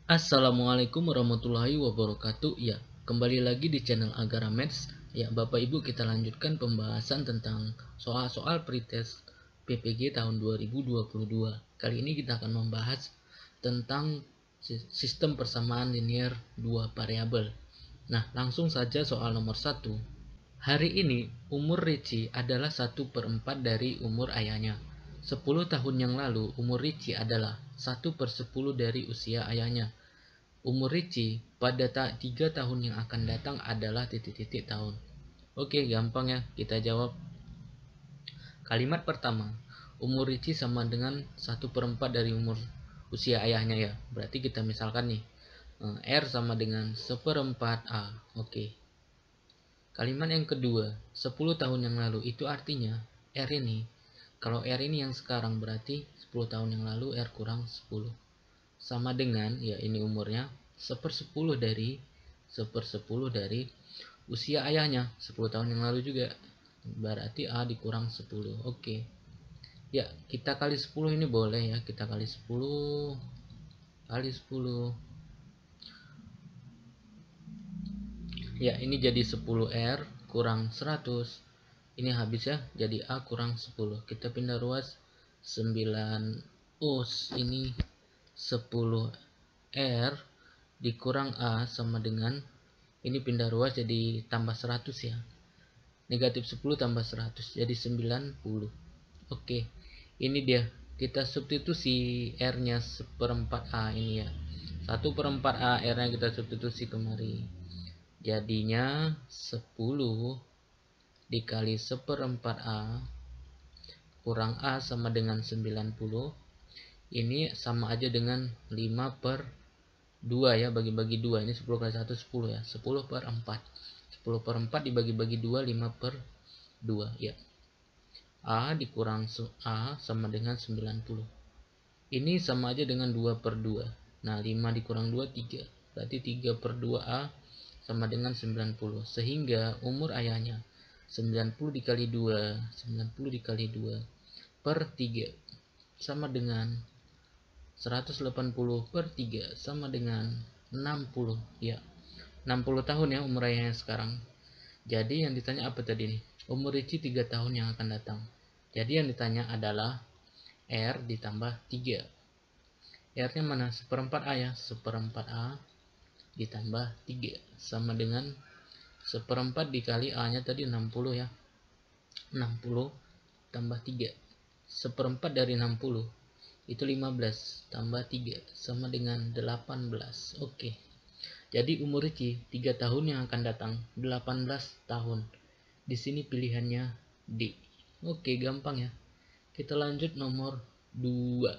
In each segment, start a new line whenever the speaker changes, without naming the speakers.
Assalamualaikum warahmatullahi wabarakatuh. Ya, kembali lagi di channel Agara Maths. Ya, Bapak Ibu, kita lanjutkan pembahasan tentang soal-soal pretest PPG tahun 2022. Kali ini kita akan membahas tentang sistem persamaan linear dua variabel. Nah, langsung saja soal nomor 1. Hari ini umur Ricci adalah 1/4 dari umur ayahnya. 10 tahun yang lalu umur Ricci adalah 1/10 dari usia ayahnya. Umur Ricci pada 3 tahun yang akan datang adalah titik-titik tahun. Oke, gampang ya, kita jawab. Kalimat pertama, umur Ricci sama dengan 1/4 dari umur usia ayahnya ya. Berarti kita misalkan nih, R sama dengan 1/4 A. Oke. Kalimat yang kedua, 10 tahun yang lalu, itu artinya R ini, kalau R ini yang sekarang berarti 10 tahun yang lalu R kurang 10. Sama dengan, ya ini umurnya, 1/10 dari usia ayahnya, 10 tahun yang lalu juga. Berarti A dikurang 10. Oke. Ya, kita kali 10 ini boleh ya, kita kali 10 kali 10. Ya, ini jadi 10R kurang 100. Ini habis ya, jadi A kurang 10. Kita pindah ruas 9 us. Ini 10R dikurang A sama dengan, ini pindah ruas jadi tambah 100 ya. Negatif 10 tambah 100 jadi 90. Oke, ini dia. Kita substitusi R-nya 1/4 A ini ya. 1/4 A R-nya kita substitusi kemari. Jadinya 10 dikali 1/4 A kurang A sama dengan 90. Ini sama aja dengan 5/2 ya, bagi-bagi 2. Ini 10 kali 1 10 ya. 10/4. 10/4 dibagi-bagi 2, 5/2 ya. A dikurang A sama dengan 90. Ini sama aja dengan 2/2. Nah, 5 dikurang 2, 3. Berarti 3/2 A sama dengan 90. Sehingga umur ayahnya 90 dikali 2, 90 dikali 2 per 3 sama dengan 180/3 sama dengan 60 ya. 60 tahun ya umur ayahnya sekarang. Jadi yang ditanya apa tadi nih? Umur Ricci 3 tahun yang akan datang. Jadi yang ditanya adalah R ditambah 3. R-nya mana? 1/4 A ya. 1/4 A ditambah 3 sama dengan 1/4 dikali A-nya tadi 60 ya. 60 tambah 3. 1/4 dari 60 itu 15 tambah 3 sama dengan 18. Oke. Jadi umur Ricci 3 tahun yang akan datang 18 tahun. Di sini pilihannya D. Oke, gampang ya. Kita lanjut nomor 2.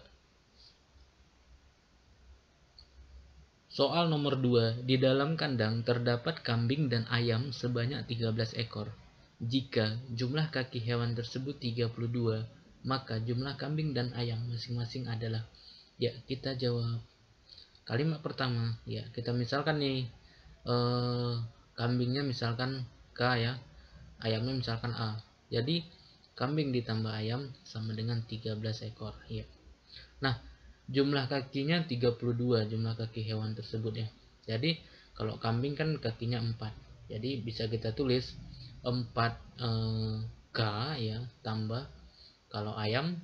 Soal nomor 2. Di dalam kandang terdapat kambing dan ayam sebanyak 13 ekor. Jika jumlah kaki hewan tersebut 32, maka jumlah kambing dan ayam masing-masing adalah. Ya, kita jawab. Kalimat pertama, ya kita misalkan nih, kambingnya misalkan K ya, ayamnya misalkan A. Jadi kambing ditambah ayam sama dengan 13 ekor ya. Nah, jumlah kakinya 32, jumlah kaki hewan tersebut ya. Jadi kalau kambing kan kakinya 4. Jadi bisa kita tulis 4 K ya, tambah kalau ayam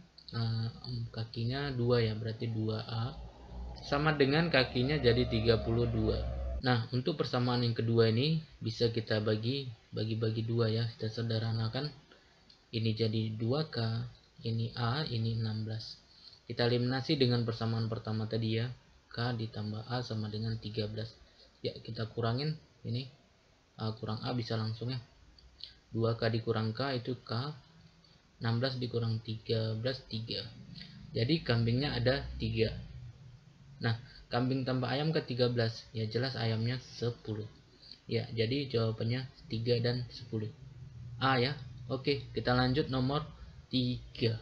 kakinya 2 ya, berarti 2A sama dengan kakinya jadi 32. Nah, untuk persamaan yang kedua ini bisa kita bagi 2 ya. Kita sederhanakan. Ini jadi 2K, ini A, ini 16. Kita eliminasi dengan persamaan pertama tadi ya. K ditambah A sama dengan 13. Ya, kita kurangin ini. A kurang A bisa langsung ya. 2K dikurang K itu K. 16 dikurang 13, 3. Jadi kambingnya ada 3. Nah, kambing tambah ayam ke 13. Ya jelas ayamnya 10. Ya, jadi jawabannya 3 dan 10. A ya. Oke, kita lanjut nomor 3.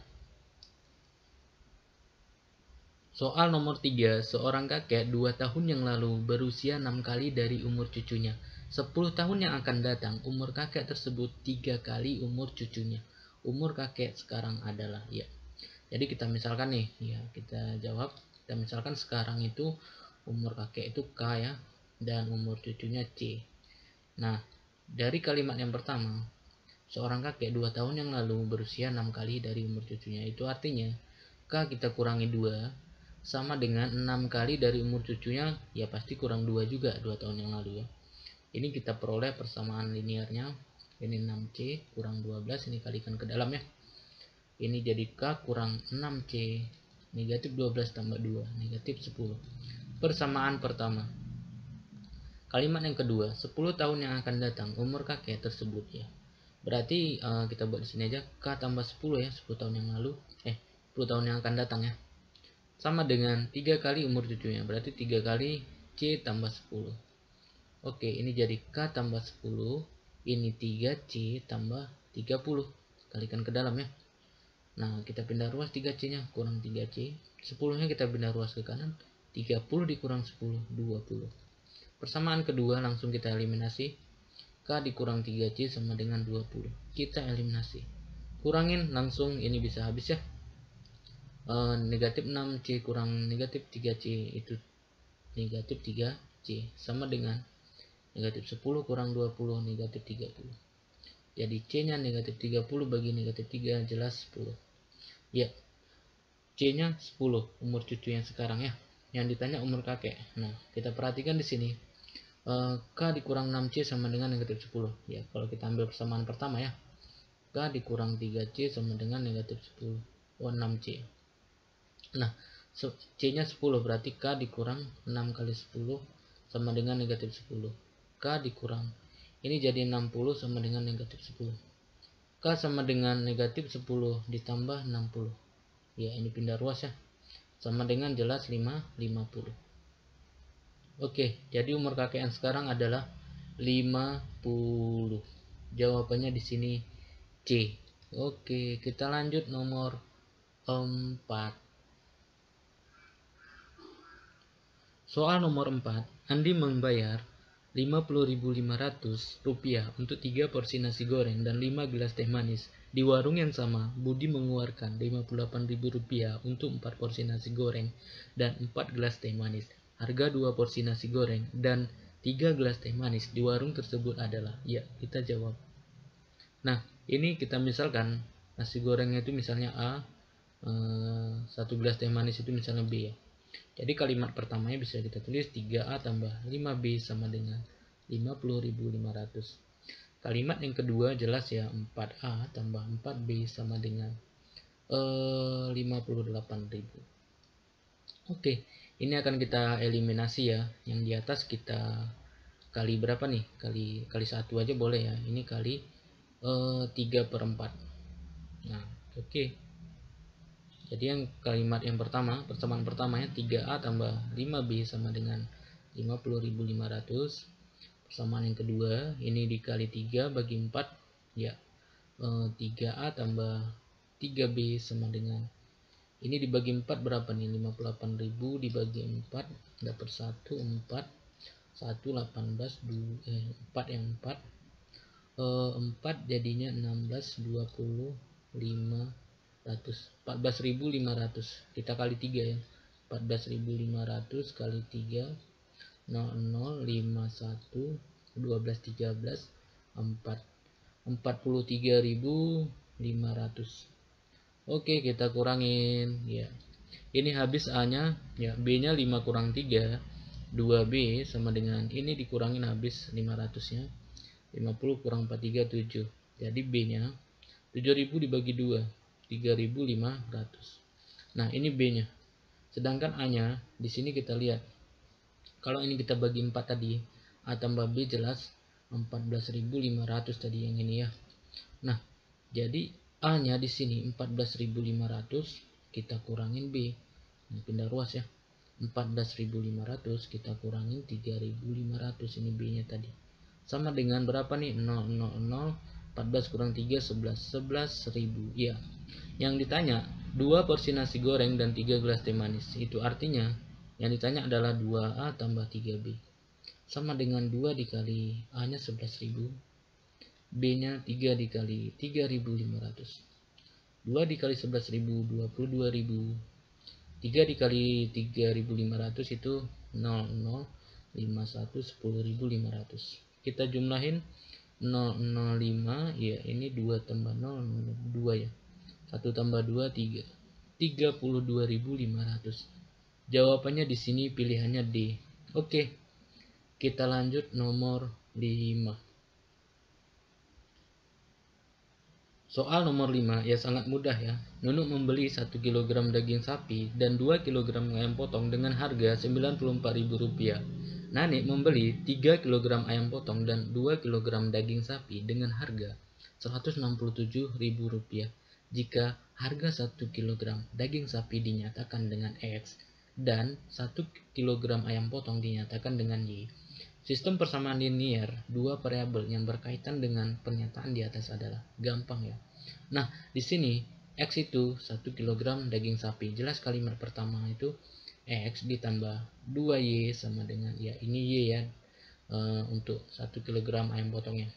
Soal nomor 3. Seorang kakek 2 tahun yang lalu berusia 6 kali dari umur cucunya. 10 tahun yang akan datang, umur kakek tersebut 3 kali umur cucunya. Umur kakek sekarang adalah, ya. Jadi kita misalkan nih, ya kita jawab. Kita misalkan sekarang itu umur kakek itu K ya, dan umur cucunya C. Nah, dari kalimat yang pertama, seorang kakek 2 tahun yang lalu berusia 6 kali dari umur cucunya. Itu artinya K kita kurangi 2 sama dengan 6 kali dari umur cucunya, ya pasti kurang 2 juga 2 tahun yang lalu ya. Ini kita peroleh persamaan linearnya. Ini 6C kurang 12, ini kalikan ke dalam ya. Ini jadi K kurang 6C, negatif 12 tambah 2, negatif 10. Persamaan pertama. Kalimat yang kedua, 10 tahun yang akan datang umur kakek tersebut ya. Berarti kita buat di sini aja K tambah 10 ya, 10 tahun yang lalu. 10 tahun yang akan datang ya. Sama dengan 3 kali umur cucunya, berarti 3 kali C tambah 10. Oke, ini jadi K tambah 10, ini 3C tambah 30. Kalikan ke dalam ya. Nah, kita pindah ruas 3C nya, kurang 3C. 10 nya kita pindah ruas ke kanan, 30 dikurang 10, 20. Persamaan kedua langsung kita eliminasi. K dikurang 3C sama dengan 20. Kita eliminasi. Kurangin langsung, ini bisa habis ya. Negatif 6C kurang negatif 3C itu negatif 3C sama dengan negatif 10 kurang 20, negatif 30. Jadi C nya negatif 30 bagi negatif 3 jelas 10 ya. C nya 10 umur cucu yang sekarang ya, yang ditanya umur kakek. Nah, kita perhatikan di sini K dikurang 6C sama dengan negatif 10 ya. Kalau kita ambil persamaan pertama ya, K dikurang 3C sama dengan negatif 10, 6C. Nah, C nya 10, berarti K dikurang 6 kali 10 sama dengan negatif 10. K dikurang, ini jadi 60 sama dengan negatif 10. K sama dengan negatif 10 ditambah 60. Ya, ini pindah ruas ya. Sama dengan jelas 50. Oke, jadi umur kakek yang sekarang adalah 50. Jawabannya di sini C. Oke, kita lanjut nomor 4. Soal nomor 4, Andi membayar Rp50.500 untuk 3 porsi nasi goreng dan 5 gelas teh manis. Di warung yang sama, Budi mengeluarkan Rp58.000 untuk 4 porsi nasi goreng dan 4 gelas teh manis. Harga 2 porsi nasi goreng dan 3 gelas teh manis di warung tersebut adalah, ya, kita jawab. Nah, ini kita misalkan nasi gorengnya itu misalnya A, 1 gelas teh manis itu misalnya B ya. Jadi kalimat pertamanya bisa kita tulis 3A tambah 5B sama dengan 50.500. Kalimat yang kedua jelas ya, 4A tambah 4B sama dengan 58.000. Oke, ini akan kita eliminasi ya. Yang di atas kita kali berapa nih? Kali 1 aja boleh ya. Ini kali 3/4. Nah, oke. Jadi yang kalimat yang pertama, persamaan pertamanya 3A tambah 5B sama dengan 50.500. Persamaan yang kedua, ini dikali 3 bagi 4 ya, 3A tambah 3B sama dengan, ini dibagi 4 berapa nih, 58.000 dibagi 4 dapat 1, 4 4 yang 4 4 jadinya 16, 20, 14.500. Kita kali 3 ya, 14.500 kali 3, 00, 51, 12, 13, 43.500. Oke, kita kurangin ya. Ini habis A nya ya, B nya 5 kurang 3, 2B sama dengan, ini dikurangin habis 500 nya, 50 kurang 4, 3, 7. Jadi B nya 7.000 dibagi 2, 3.500. Nah, ini B nya. Sedangkan A nya di sini kita lihat, kalau ini kita bagi 4 tadi, A tambah B jelas 14.500 tadi yang ini ya. Nah, jadi A nya di sini 14.500, kita kurangin B. Nah, pindah ruas ya. 14.500 kita kurangin 3.500, ini B nya tadi. Sama dengan berapa nih? 0, 0, 0, 14 kurang 3, 11, 11.000 ya. Yang ditanya 2 porsi nasi goreng dan 3 gelas teh manis. Itu artinya yang ditanya adalah 2A tambah 3B. Sama dengan 2 dikali A nya 11.000, B nya 3 dikali 3.500. 2 dikali 11.000, 22.000. 3 dikali 3.500 itu 0051 10.500. Kita jumlahin 005 ya, ini 2 tambah 0 2 ya, 1 tambah 2 3, 32.500. Jawabannya di sini pilihannya D. Oke, kita lanjut nomor 5. Soal nomor 5 ya sangat mudah ya. Nunuk membeli 1 kg daging sapi dan 2 kg ayam potong dengan harga Rp94.000. Nanik membeli 3 kg ayam potong dan 2 kg daging sapi dengan harga Rp167.000. Jika harga 1 kg daging sapi dinyatakan dengan X dan 1 kg ayam potong dinyatakan dengan Y. Sistem persamaan linier dua variabel yang berkaitan dengan pernyataan di atas adalah gampang ya. Nah, di sini X itu 1 kg daging sapi. Jelas kalimat pertama itu X ditambah 2Y sama dengan ya ini Y ya, untuk 1 kg ayam potongnya.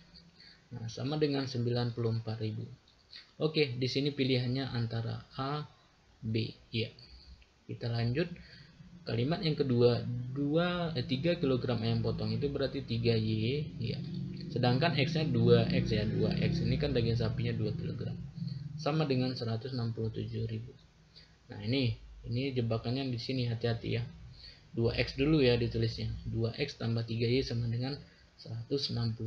Nah, sama dengan 94.000. Oke, di sini pilihannya antara A, B ya. Kita lanjut. Kalimat yang kedua, 3 kg ayam potong itu berarti 3Y ya. Sedangkan X-nya 2X ya, 2X. Ini kan daging sapinya 2 kg. Sama dengan 167.000. Nah, ini jebakannya di sini, hati-hati ya. 2X dulu ya ditulisnya. 2X tambah 3Y sama dengan 167.000.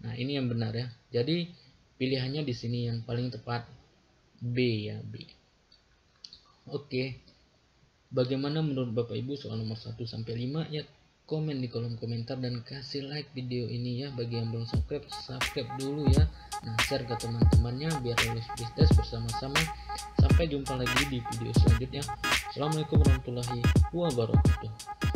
Nah, ini yang benar ya. Jadi pilihannya di sini yang paling tepat B ya, B. Oke. Bagaimana menurut Bapak Ibu soal nomor 1 sampai 5 ya? Komen di kolom komentar dan kasih like video ini ya. Bagi yang belum subscribe dulu ya. Nah, share ke teman-temannya biar lulus tes bersama-sama. Sampai jumpa lagi di video selanjutnya. Assalamualaikum warahmatullahi wabarakatuh.